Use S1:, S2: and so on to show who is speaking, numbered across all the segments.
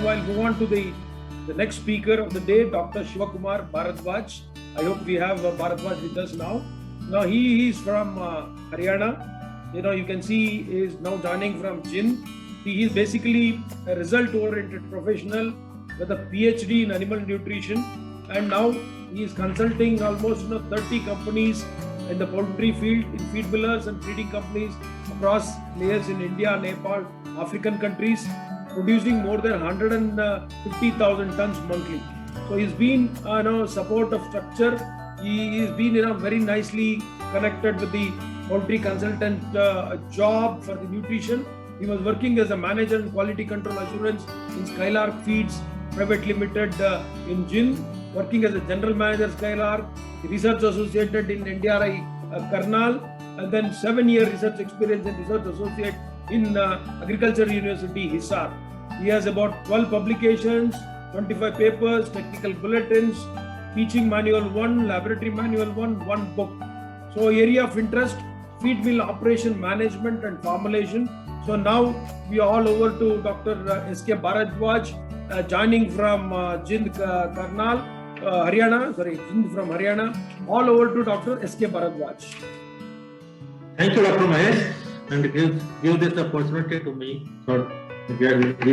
S1: Now I'll move on to the next speaker of the day, Dr. Shivakumar Bharadwaj. I hope we have Bharadwaj with us now. Now he is from Haryana. You can see he is now joining from Jind. He is basically a result-oriented professional with a PhD in animal nutrition, and now he is consulting almost 30 companies in the poultry field, in feed millers and breeding companies across layers in India, Nepal, African countries, producing more than 150,000 tons monthly. So he's been support of structure. He has been very nicely connected with the poultry consultant job for the nutrition. He was working as a manager in quality control assurance in Skylark Feeds Private Limited in Jind, working as a general manager Skylark, research associated in NDRI Karnal, and then 7-year research experience and research associate in Agriculture University Hisar. He has about 12 publications, 25 papers, technical bulletins, teaching manual 1, laboratory manual 1 book. So area of interest, feed mill operation management and formulation. So now we are all over to Dr. S.K. Bharadwaj, joining from Jind Karnal, Jind from Haryana, all over to Dr. S.K. Bharadwaj.
S2: Thank you, Dr. Mahesh, and give this opportunity to me for interact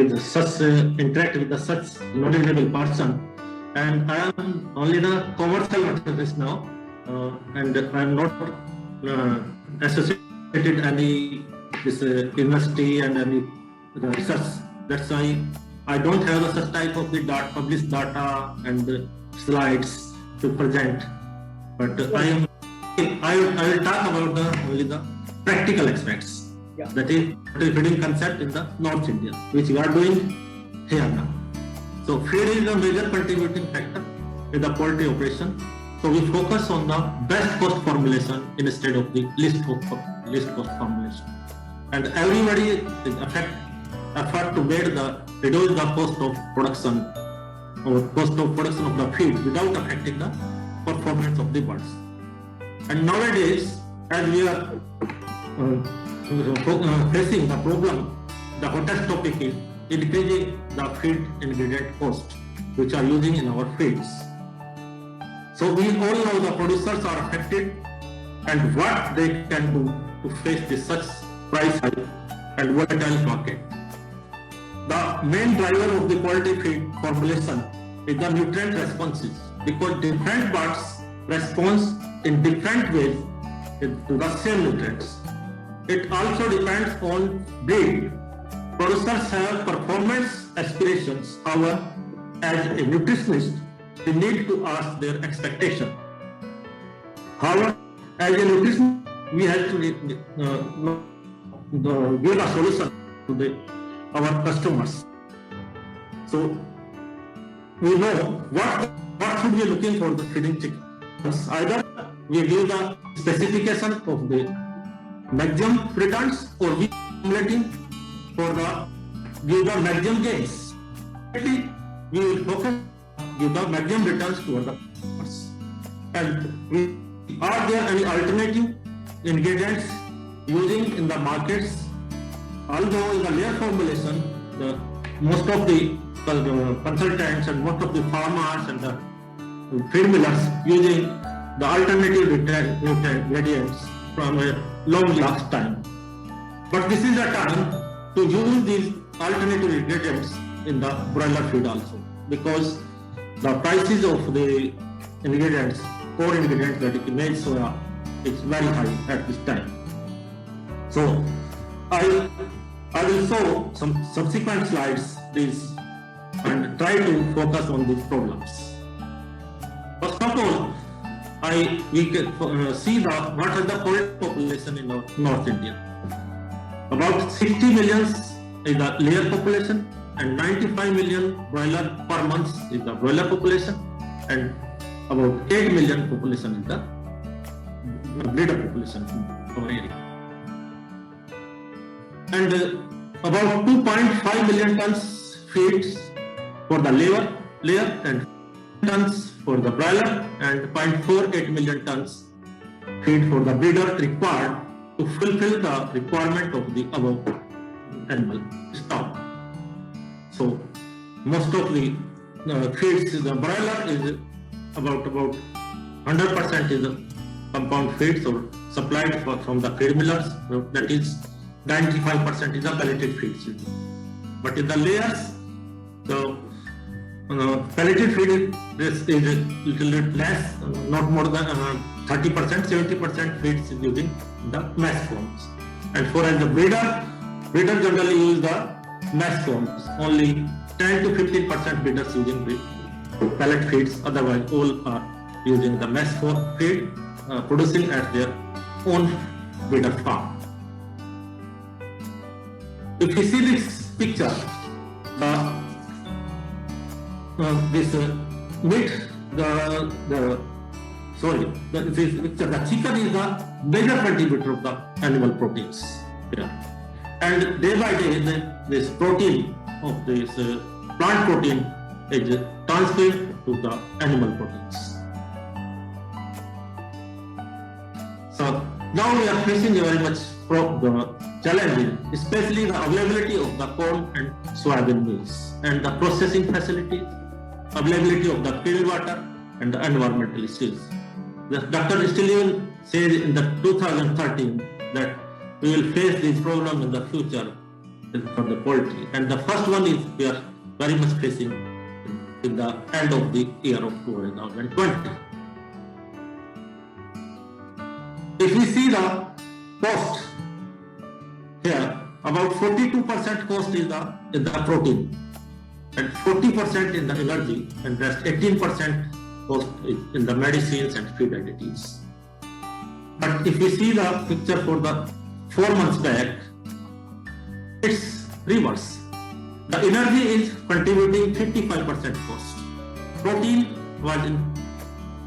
S2: with such knowledgeable person. And I am only the commercial activist now, and I am not associated any this university and any research. That's why I don't have such type of the published data and slides to present. But I will talk about only the practical aspects.
S1: Yeah.
S2: That is feeding concept in the North India, which we are doing here now. So feed is a major contributing factor in the poultry operation. So we focus on the best cost formulation instead of the least cost formulation. And everybody is effort to reduce the cost of production or cost of production of the feed without affecting the performance of the birds. And nowadays, as we are facing the problem, the hottest topic is increasing the feed ingredient cost, which are using in our feeds. So we all know the producers are affected and what they can do to face this such price hike and volatile market. The main driver of the quality feed formulation is the nutrient responses, because different birds respond in different ways to the same nutrients. It also depends on breed. Producers have performance aspirations. However, as a nutritionist, they need to ask their expectation. However, as a nutritionist, we have to give a solution to our customers. So we know what should we looking for the feeding chicken. Either we give the specification of the maximum returns, or we formulating for give the maximum gains. We will focus give the maximum returns to the customers. And are there any alternative ingredients using in the markets? Although in the layer formulation, most of the consultants and most of the farmers and the feed millers using the alternative ingredients from a long last time. But this is a time to use these alternative ingredients in the broiler feed also, because the prices of the ingredients, core ingredients that is made soya, is very high at this time. So I will show some subsequent slides please and try to focus on these problems. First of all, we can see what is the poultry population in North India. About 60 million is the layer population, and 95 million broiler per month is the broiler population, and about 8 million population is the breeder population in our area. And about 2.5 million tons feeds for the layer and tons for the broiler, and 0.48 million tons feed for the breeder required to fulfill the requirement of the above animal stock. So most of the feeds, the broiler is about 100% is the compound feeds or supplied from the feed millers. That is 95% is the pelleted feeds. But in the layers, the pelleted feed is a little bit less, not more than 30%, 70% feeds is using the mass forms. And for as the breeder generally use the mass forms. Only 10 to 15% breeders using the pellet feeds. Otherwise, all are using the mass feed, producing at their own breeder farm. If you see this picture, this meat, this picture, the chicken is the major contributor of the animal proteins. Yeah. And day by day, this protein of this plant protein is transferred to the animal proteins. So now we are facing a very much challenge, especially the availability of the corn and soybean meals and the processing facilities, availability of the clean water and the environmental issues. Dr. Stilwell said in the 2013 that we will face this problem in the future for the poultry. And the first one is we are very much facing in the end of the year of 2020. If we see the cost here, about 42% cost is the protein and 40% in the energy, and rest 18% cost is in the medicines and feed additives. But if you see the picture for the 4 months back, it's reverse. The energy is contributing 55% cost. Protein was in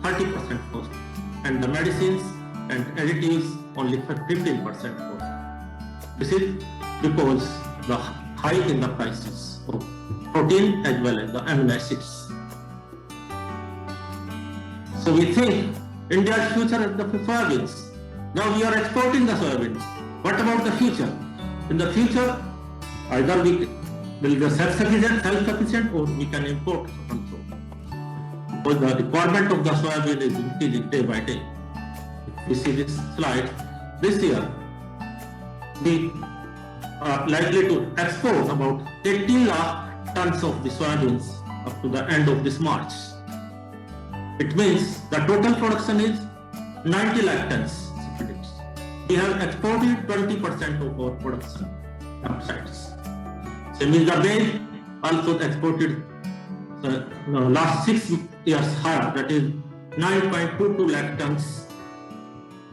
S2: 30% cost, and the medicines and additives only 15% cost. This is because the hike in the prices of protein as well as the amino acids. So we think India's future is the soybeans. Now we are exporting the soybeans. What about the future? In the future, either we will be self-sufficient or we can import also. Because the requirement of the soybean is increasing day by day. If you see this slide, this year we are likely to export about 18 lakh tons of the soybeans up to the end of this March. It means the total production is 90 lakh tons. We have exported 20% of our production outside. So means the maize also exported last 6 years higher, that is 9.22 lakh tons,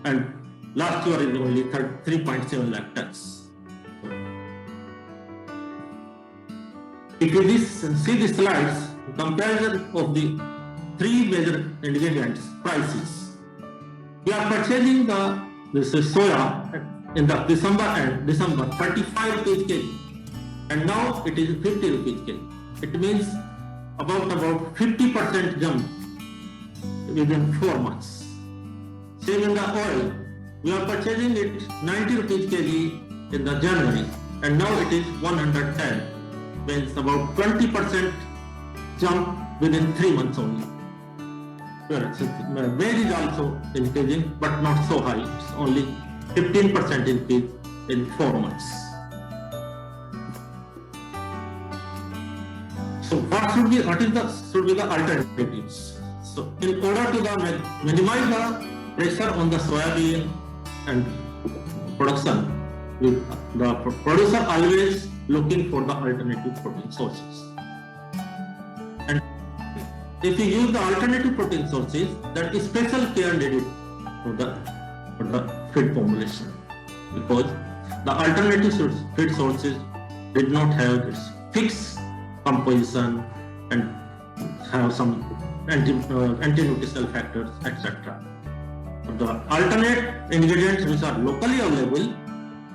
S2: and last year is only 3.7 lakh tons. If you see the slides, comparison of the 3 major ingredients prices, we are purchasing this is soya in the December 35 rupees kg, and now it is 50 rupees kg. It means about 50% jump within 4 months. Same in the oil, we are purchasing it 90 rupees kg in the January, and now it is 110. Means about 20% jump within 3 months only. Maize is also increasing, but not so high. It's only 15% increase in 4 months. So what should be the alternatives? So in order to minimize the pressure on the soybean and production, the producer always looking for the alternative protein sources. And if you use the alternative protein sources, that is special care needed for the feed formulation, because the alternative feed sources did not have its fixed composition and have some anti-nutritional factors, etc. The alternate ingredients which are locally available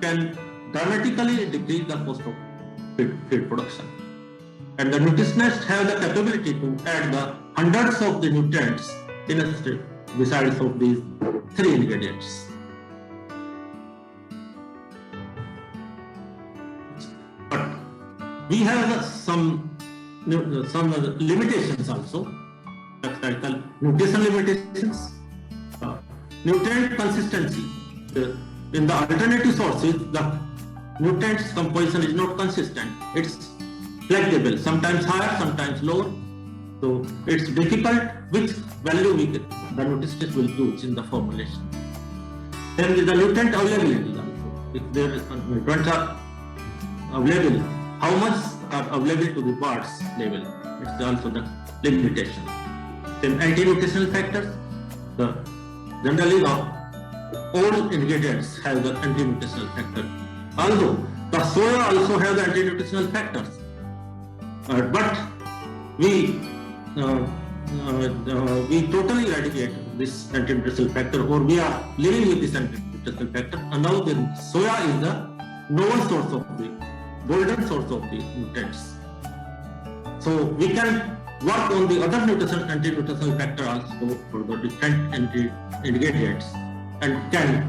S2: can dramatically decrease the cost of feed production. And the nutritionists have the capability to add the hundreds of the nutrients in a strip besides of these 3 ingredients. But we have some some limitations also, nutrition limitations, nutrient consistency. In the alternative sources, the nutrients composition is not consistent. It's flexible, sometimes higher, sometimes lower. So it's difficult which value the nutritionists will use in the formulation. Then the nutrient availability also. If there is nutrients are available, how much are available to the parts level? It's also the limitation. Then anti-nutritional factors. Generally, all ingredients have the anti-nutritional factor. Although the soya also have the anti-nutritional factors, but we totally eradicate this anti-nutritional factor, or we are living with this anti-nutritional factor. And now the soya is the novel source of the golden source of the nutrients. So we can work on the other anti-nutritional factor also for the different ingredients, and can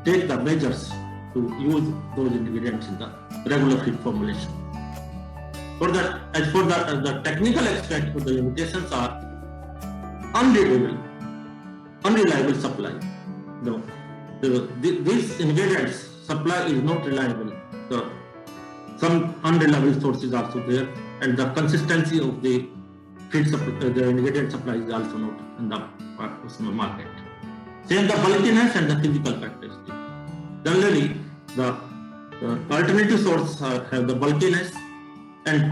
S2: take the measures to use those ingredients in the regular feed formulation. As for the technical aspect, the limitations are unreliable supply. These ingredients supply is not reliable. Some unreliable sources are also there, and the consistency of the feed the ingredient supply is also not in the market. Same the bulkiness and the physical characteristics. Generally, the alternative source have the bulkiness, and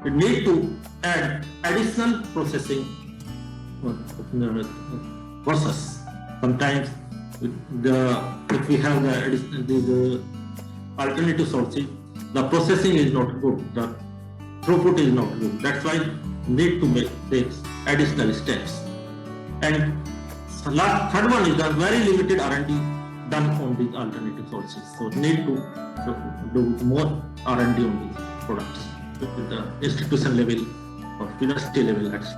S2: we need to add additional processing process. Sometimes if we have the alternative sources, the processing is not good, the throughput is not good. That's why we need to take additional steps. And third one is the very limited R&D done on these alternative sources. So need to do more R&D on these products with the institution level or university level, etc.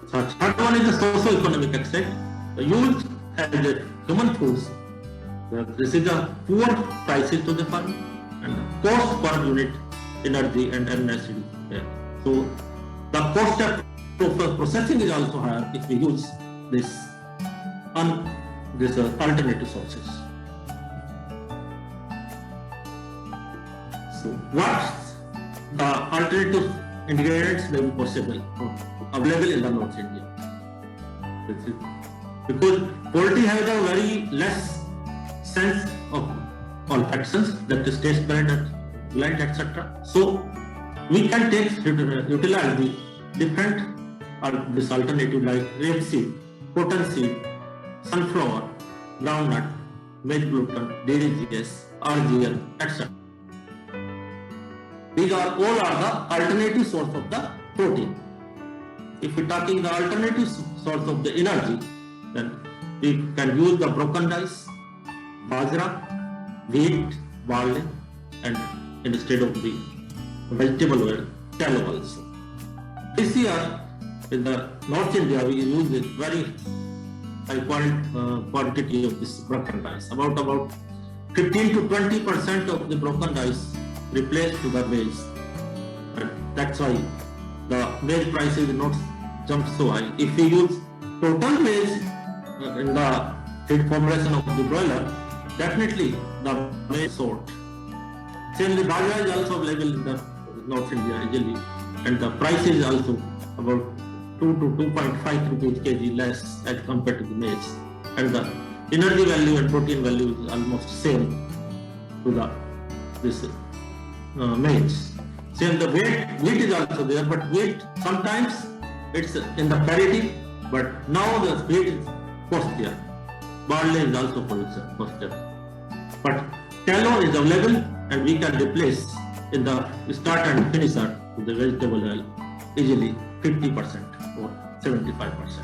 S2: So third one is the socio-economic aspect. The use as the human foods. This is the poor prices to the farm, and the cost per unit energy and MNS is there. So the cost of processing is also higher if we use this alternative sources. So what the alternative ingredients may be possible or available in the North India? Because poultry has a very less sense of olfactions, that is taste blind, etc. So we can utilize the different this alternative like rapeseed, cottonseed, sunflower, groundnut, maize gluten, DDGS, RGL, etc. These are all the alternative source of the protein. If we are talking the alternative source of the energy, then we can use the broken rice, bajra, wheat, barley, and instead of the vegetable oil, tallow also. This year in the North India we use a very high quantity of this broken rice. About 15 to 20% of the broken rice replaced to the maize. And that's why the maize price is not jumped so high. If we use total maize in the feed formulation of the broiler, definitely the maize sort. Same the bajra is also available in the North India easily, and the price is also about 2 to 2.5 rupees kg less as compared to the maize, and the energy value and protein value is almost same to this maize. Same the wheat is also there, but wheat sometimes it's in the parity, but now the wheat is costlier. Barley is also costlier, but tallow is available, and we can replace in the start and finisher with the vegetable oil easily 50% or 75%.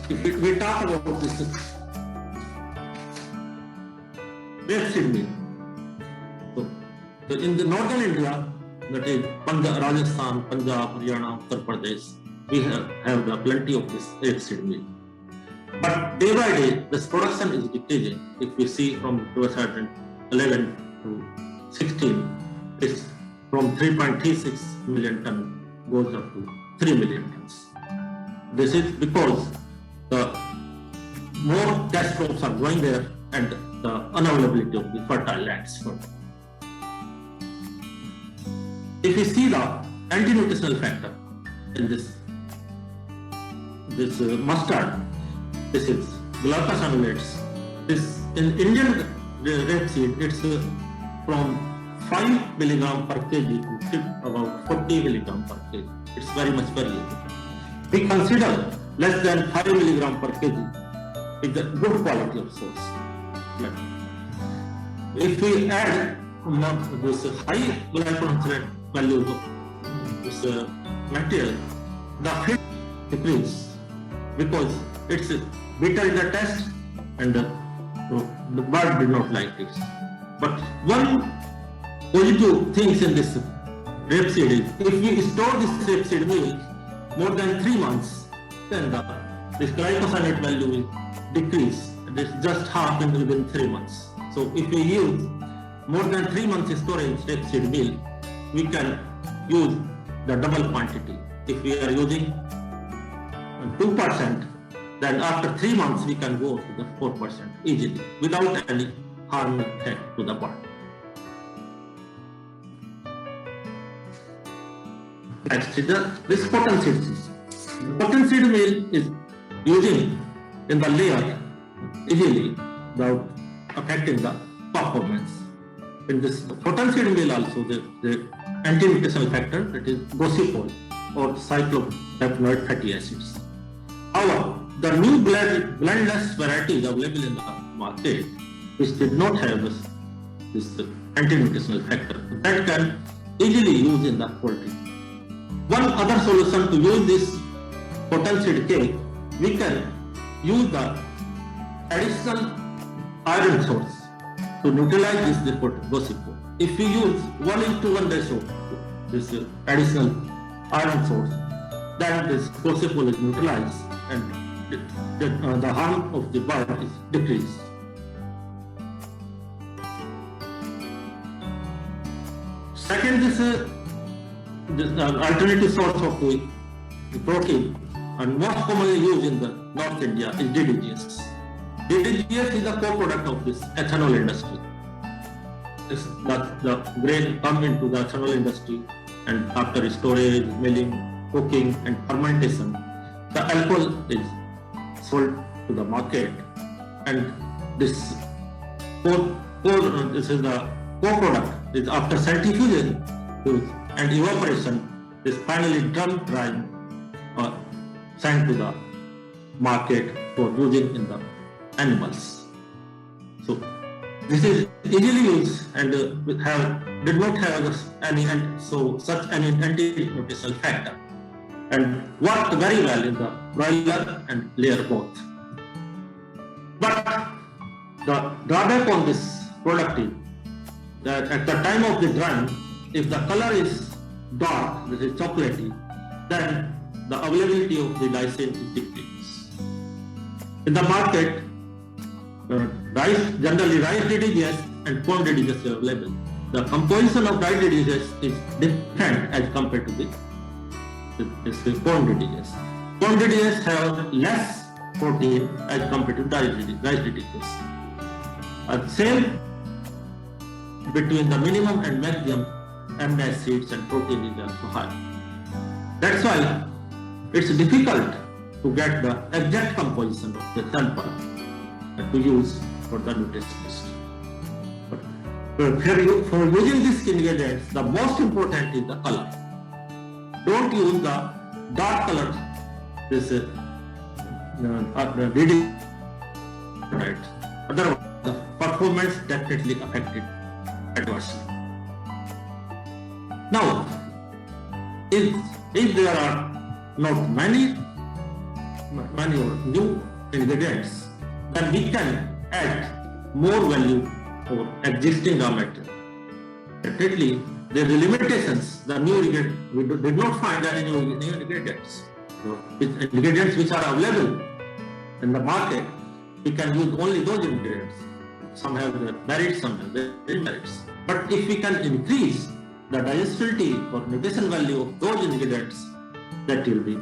S2: If we talk about this rapeseed meal, so in the northern India, that is Rajasthan, Punjab, Haryana, Uttar Pradesh, we have the plenty of this rapeseed meal. But day by day, this production is decreasing. If we see from 2011 to 16 is from 3.36 million ton goes up to 3 million tons. This is because the more cash crops are going there and the unavailability of the fertile lands. If we see the anti-nutritional factor in this mustard, this is glucosinolates. This in Indian rapeseed, it's from 5 milligram per kg to about 40 milligram per kg. It's very much variable. We consider less than 5 milligram per kg is a good quality of source. If we add this high glyphosate values of this material, the field decrease because it's bitter in the test and the bird did not like it. But one positive things in this rapeseed is if we store this rapeseed meal more than 3 months, then this glyphosate value will decrease. It's just half within 3 months. So if we use more than 3 months storage rapeseed meal, we can use the double quantity. If we are using 2%, then after 3 months we can go to the 4% easily without any harm to the body. Next is this cottonseed seed. Cottonseed meal is using in the layer easily without affecting the performance. In this cottonseed meal also the anti-nutritional factor, that is gossypol or cyclopentanoid fatty acids. However, the new blendless varieties available in the market which did not have this anti-nutritional factor, that can easily use in the poultry. One other solution to use this cottonseed cake, we can use the additional iron source to neutralize this gossypol. If we use 1:1 ratio this additional iron source, then this gossypol is neutralized and the harm of the bird is decreased. Second, this alternative source of the protein and most commonly used in the North India is DDGS. DDGS is a co-product of this ethanol industry. The grain come into the ethanol industry and after storage, milling, cooking and fermentation, the alcohol is sold to the market and this is the co-product is after centrifugation and evaporation is finally drum dried or sent to the market for using in the animals. So this is easily used and did not have such an anti-nutritional factor and worked very well in the broiler and layer both. But the drawback on this product is that at the time of the drying, if the color is dark, this is chocolatey, then the availability of the lysine is decreased. In the market, generally rice DDGS and corn DDGS are available. The composition of rice DDGS is different as compared to the corn DDGS. Corn DDGS have less protein as compared to rice DDGS. Same between the minimum and maximum amino acids and protein is also high. That's why it's difficult to get the exact composition of the sample to use for the nutritionist. But for using these ingredients, the most important is the color. Don't use the dark color. This reading, right? Otherwise, the performance definitely affected adversely. Now, if there are not many new ingredients, then we can add more value for existing raw material. Definitely, there are limitations. The new ingredient, we did not find any new ingredients. So, ingredients which are available in the market, we can use only those ingredients. some have the merits, some have the demerits. But if we can increase the digestibility or nutritional value of those ingredients, that will be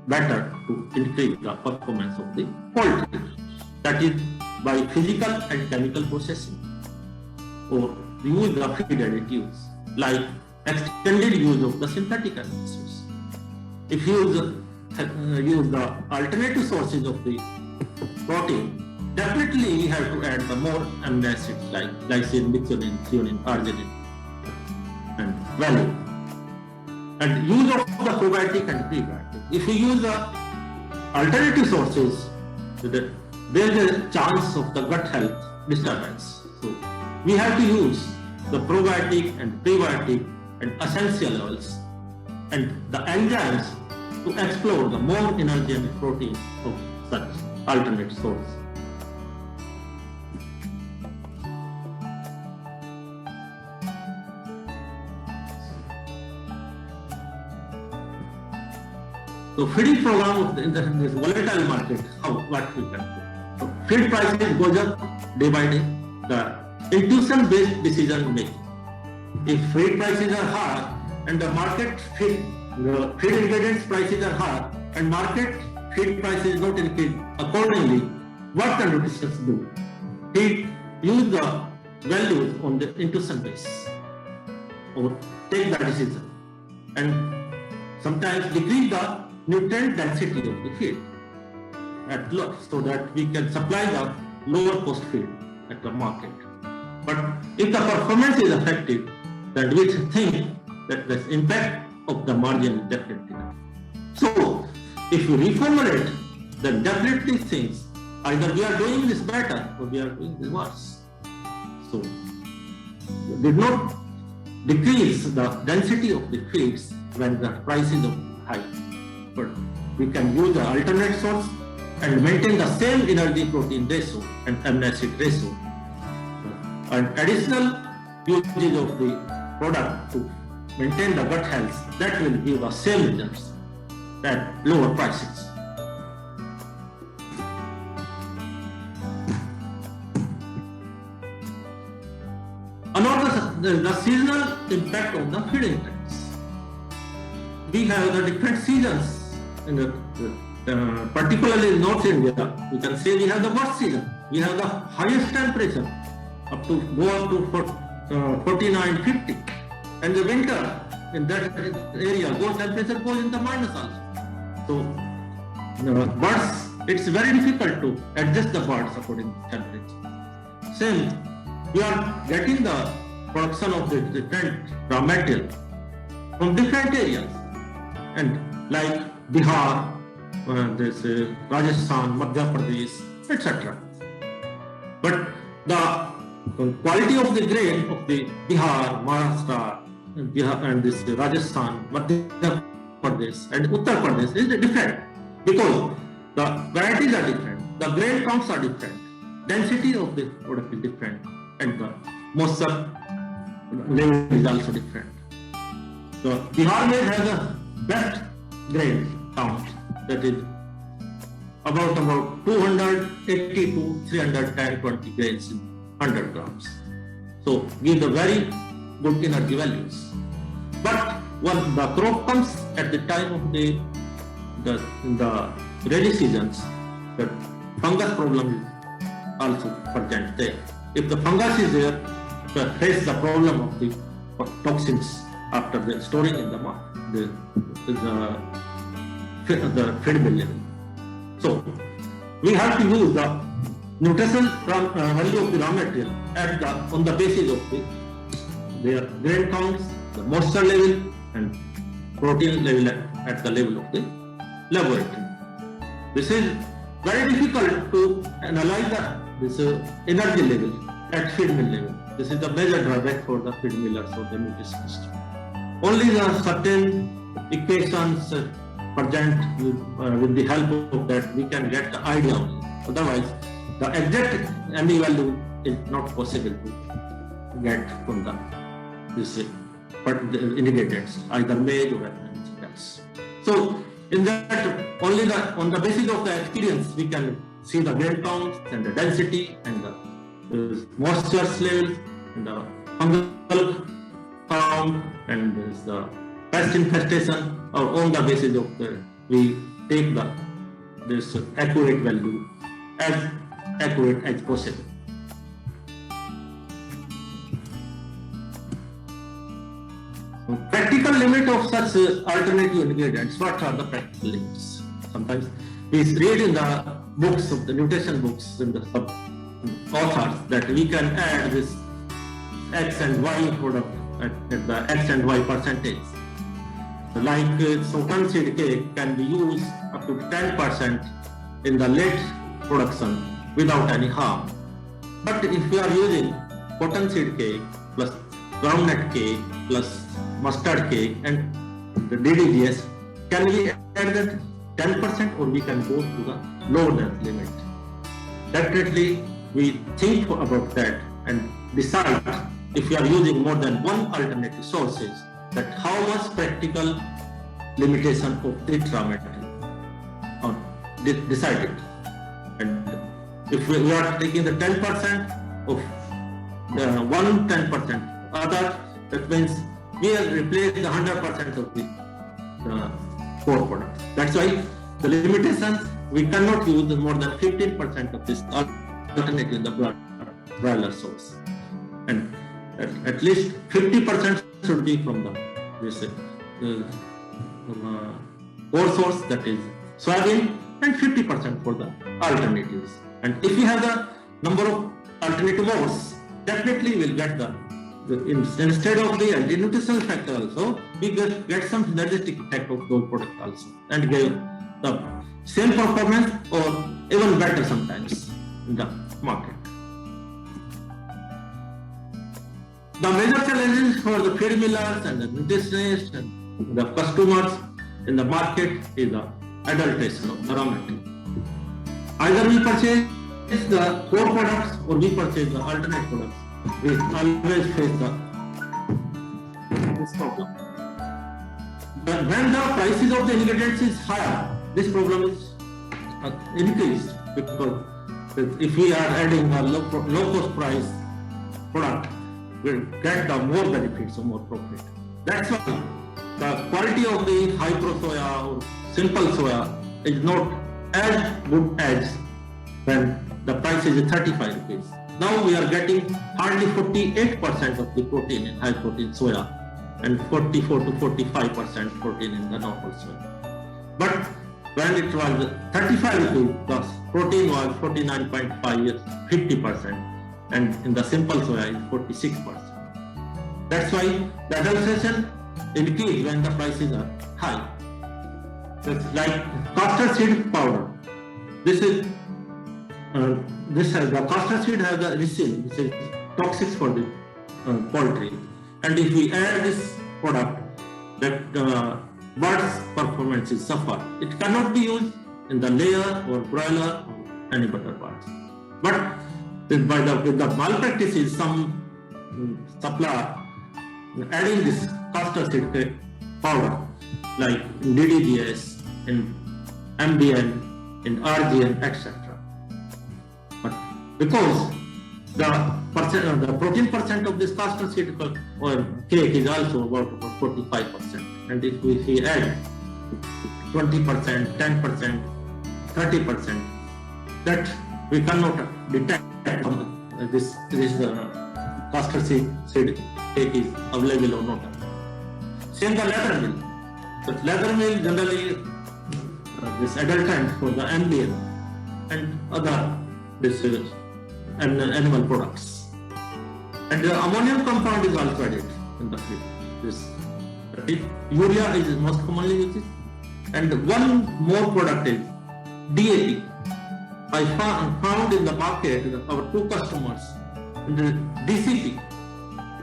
S2: better to increase the performance of the poultry. That is by physical and chemical processing, or use the feed additives like extended use of the synthetic amino. If you use the alternative sources of the protein, definitely we have to add the more amino acids like lysine, methionine, threonine, arginine, and valine. And use of the probiotic and prebiotic. If you use the alternative sources, there is a chance of the gut health disturbance. So we have to use the probiotic and prebiotic and essential oils and the enzymes to explore the more energy and protein of such alternate source. So feeding program in this volatile market, what we can do? So feed prices goes up day by day. The intuition-based decision making. If feed prices are high and the market feed ingredients prices are high and market feed prices not increased accordingly, what the nutritionists do? He use the values on the intuition basis or take the decision and sometimes decrease the nutrient density of the feed at low, so that we can supply the lower cost feed at the market. But if the performance is effective, then we think that the impact of the margin is definitely not. So if we reformulate, then definitely things either we are doing this better or we are doing this worse. So we did not decrease the density of the feeds when the prices are high. But we can use the alternate source and maintain the same energy protein ratio and amino acid ratio. And additional usage of the product to maintain the gut health, that will give the same results at lower prices. Another, the seasonal impact of the feeding trends. We have the different seasons in the particularly in North India. We can say we have the worst season. We have the highest temperature up to 49, 50. And the winter in that area, those temperature goes in the minus also. So birds, it's very difficult to adjust the birds according to temperature. Same, we are getting the production of the different raw material from different areas, and like Bihar, Rajasthan, Madhya Pradesh, etc. But the quality of the grain of the Bihar, Maharashtra, and this Rajasthan, Madhya Pradesh, and Uttar Pradesh is different because the varieties are different, the grain counts are different, density of the product is different, and the moisture level is also different. So Bihar may have the best grain count, that is about 280 to 310, 20 grains in 100 grams. So give the very good energy values. But when the crop comes at the time of the rainy seasons, the fungus problem is also present there. If the fungus is there, we face the problem of the toxins after the storing in the feed milling. So we have to use the nutritional value of the raw material on the basis of their grain counts, the moisture level, and protein level at the level of the laboratory. This is very difficult to analyze this energy level at feed mill level. This is the major drawback for the feed millers or the nutritionists. Only the certain equations present with the help of that we can get the idea only. Otherwise, the exact ME value is not possible to get from the ingredients, either maize or anything else. So, in that, only on the basis of the experience, we can see the grain counts and the density and the moisture levels, and the fungal count, and the pest infestation, or on the basis of we take this accurate value as accurate as possible. Practical limit of such alternative ingredients. What are the practical limits? Sometimes we read in the books of the nutrition books in the authors that we can add this X and Y product at the X and Y percentage. Like cottonseed cake can be used up to 10% in the late production without any harm. But if we are using cottonseed cake plus groundnut cake plus mustard cake and the DDGS, can we add that 10% or we can go to the lower limit? Definitely we think about that and decide if we are using more than one alternative sources, that how much practical limitation of the tetrahydromethyl or decided. And if we are taking the 10% of the 10% other, that means we have replaced the 100% of the core product. That's why the limitations, we cannot use more than 15% of this alternative in the broiler source. And at least 50% should be from this core source, that is soybean, and 50% for the alternatives. And if we have the number of alternative ores, definitely we'll get instead of the anti-nutritional factor also, we get some synergistic effect of those products also, and give the same performance or even better sometimes in the market. The major challenges for the feed millers and the nutritionists and the customers in the market is the adulteration of the raw material. Either we purchase the core products or we purchase the alternate products. We always face this problem. But when the prices of the ingredients is higher, this problem is increased, because if we are adding a low cost price product, we'll get the more benefits or more profit. That's why the quality of the high pro soya or simple soya is not as good as when the price is 35 rupees. Now we are getting hardly 48% of the protein in high protein soya and 44 to 45% protein in the normal soya. But when it was 35 rupees plus, protein was 49.5, 50%, and in the simple soya is 46%. That's why the adulteration increases when the prices are high. It's like castor seed powder. The castor seed has a resin, which is toxic for the poultry. And if we add this product, that bird's performance is suffer. It cannot be used in the layer or broiler or any butter parts. But with the malpractices, some supplier adding this castor seed powder, like in DDGS, in MDN, in RGN, etc. But because the protein percent of this castor seed or cake is also about 45%, and if we add 20%, 10%, 30%, that we cannot detect this castor seed cake is available or not. Same the leather mill. But leather mill generally this adulterant for the MDN and other animal products. And the ammonium compound is also added in the feed. Urea is most commonly used. And one more product is DAP. I found in the market our two customers, the DCP,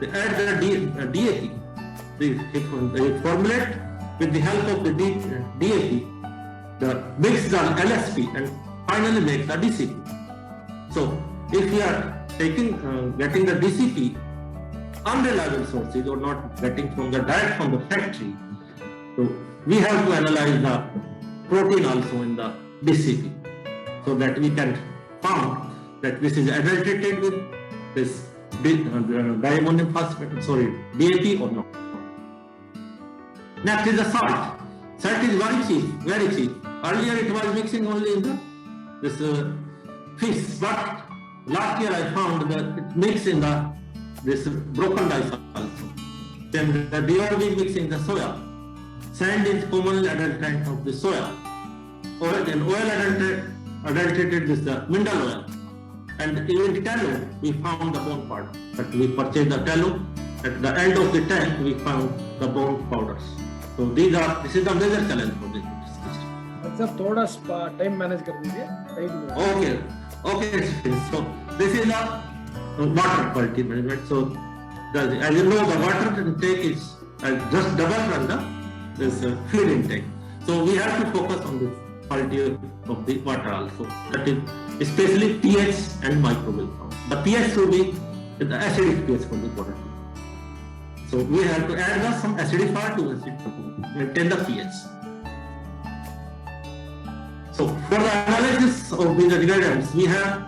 S2: they add the DAP. They formulate with the help of the DAP, mix the LSP and finally make the DCP. So if we are getting the DCP unreliable sources or not getting from the direct from the factory, so we have to analyze the protein also in the DCP, so that we can find that this is adulterated with this diammonium phosphate, DAP or no. Next is the salt. Salt is very cheap, very cheap. Earlier it was mixing only in this fish, but last year I found that it mixed in this broken rice also. Then the DRV mixing the soya. Sand is commonly adulterant of the soya. Oil adulterated this mineral oil. And even tallow, we found the bone powder. But we purchased the tallow. At the end of the tank, we found the bone powders. So this is the major challenge for this discussion.
S1: अच्छा थोड़ा time manage कर दीजिए.
S2: Okay. So this is the water quality management. So as you know, the water intake is just double from this feed intake. So we have to focus on the quality of the water also. That is especially pH and microbial count. The pH should be the acidic pH for the water. So we have to add some acidifier to maintain the pH. So for the analysis of these guidance, we have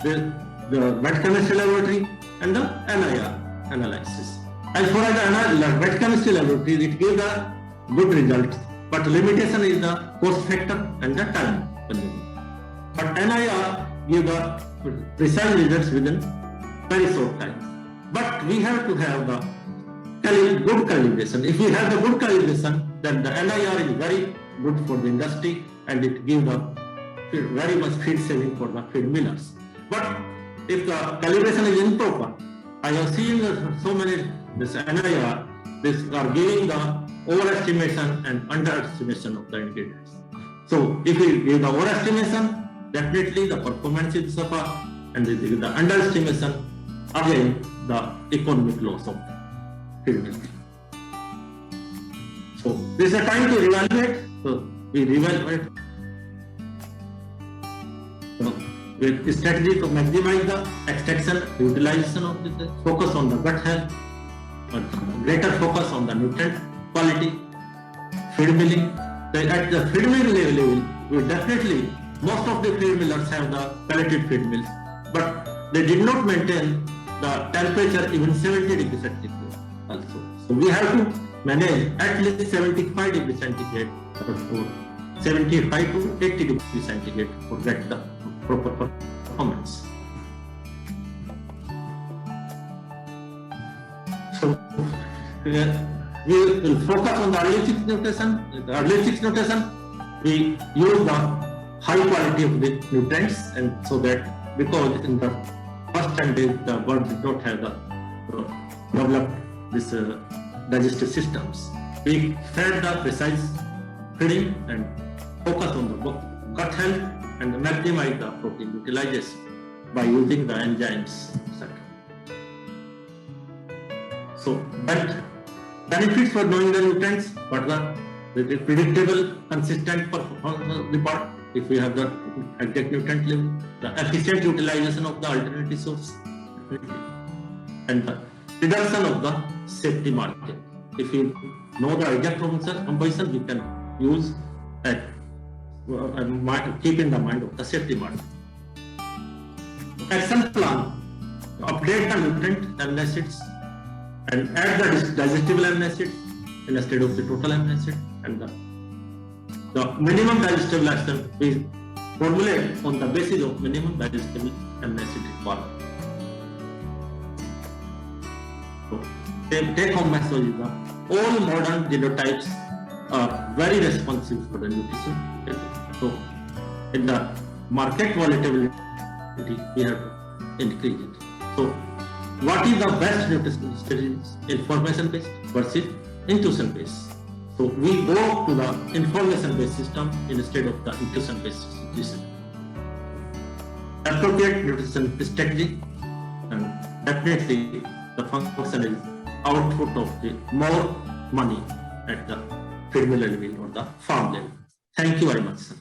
S2: the wet chemistry laboratory and the NIR analysis. As far as the wet chemistry laboratory, it gives a good result, but the limitation is the cost factor and the time consuming. But NIR gives the precise results within very short time. But we have to have the good calibration. If we have the good calibration, then the NIR is very good for the industry and it gives the very much feed saving for the feed millers. But if the calibration is improper, I have seen so many this NIR, this are giving the overestimation and underestimation of the ingredients. So if we give the overestimation, definitely the performance is suffer, and the underestimation, again the economic loss of feed mill. So this is a time to evaluate. So we evaluate with strategy to maximize the extraction, utilization of this, focus on the gut health, greater focus on the nutrient quality, feed milling. At the feed mill level, we definitely, most of the feed millers have the pelleted feed mills, but they did not maintain the temperature even 70 degrees centigrade also. So we have to manage at least 75 degrees centigrade for 75 to 80 degrees centigrade for get the proper performance. So we will focus on the early chicks nutrition. The early chicks nutrition, we use the high quality of the nutrients, and so that because in the first 10 days the bird did not have the developed this digestive systems. We fed the precise feeding and focus on the gut health and maximize the protein utilization by using the enzymes, etc. So that benefits for knowing the nutrients, but the predictable, consistent performance of the part if we have the exact nutrient level, the efficient utilization of the alternative source, and the reduction of the safety margin. If you know the exact composition, we can use that and keep in the mind of the safety margin. Action plan: update the nutrient amino acids and add the digestible amino acids instead of the total amino acid, and the minimum digestible acid is formulated on the basis of minimum digestible amino acid requirement. So, take home message is that all modern genotypes are very responsive for the nutrition. So, in the market volatility, we have to increase it. So, what is the best nutrition strategies? Information based versus intuition based. So we go to the information based system instead of the intuition based system. Appropriate nutrition strategy, and definitely the function is output of the more money at the feed mill level or the farm level. Thank you very much, sir.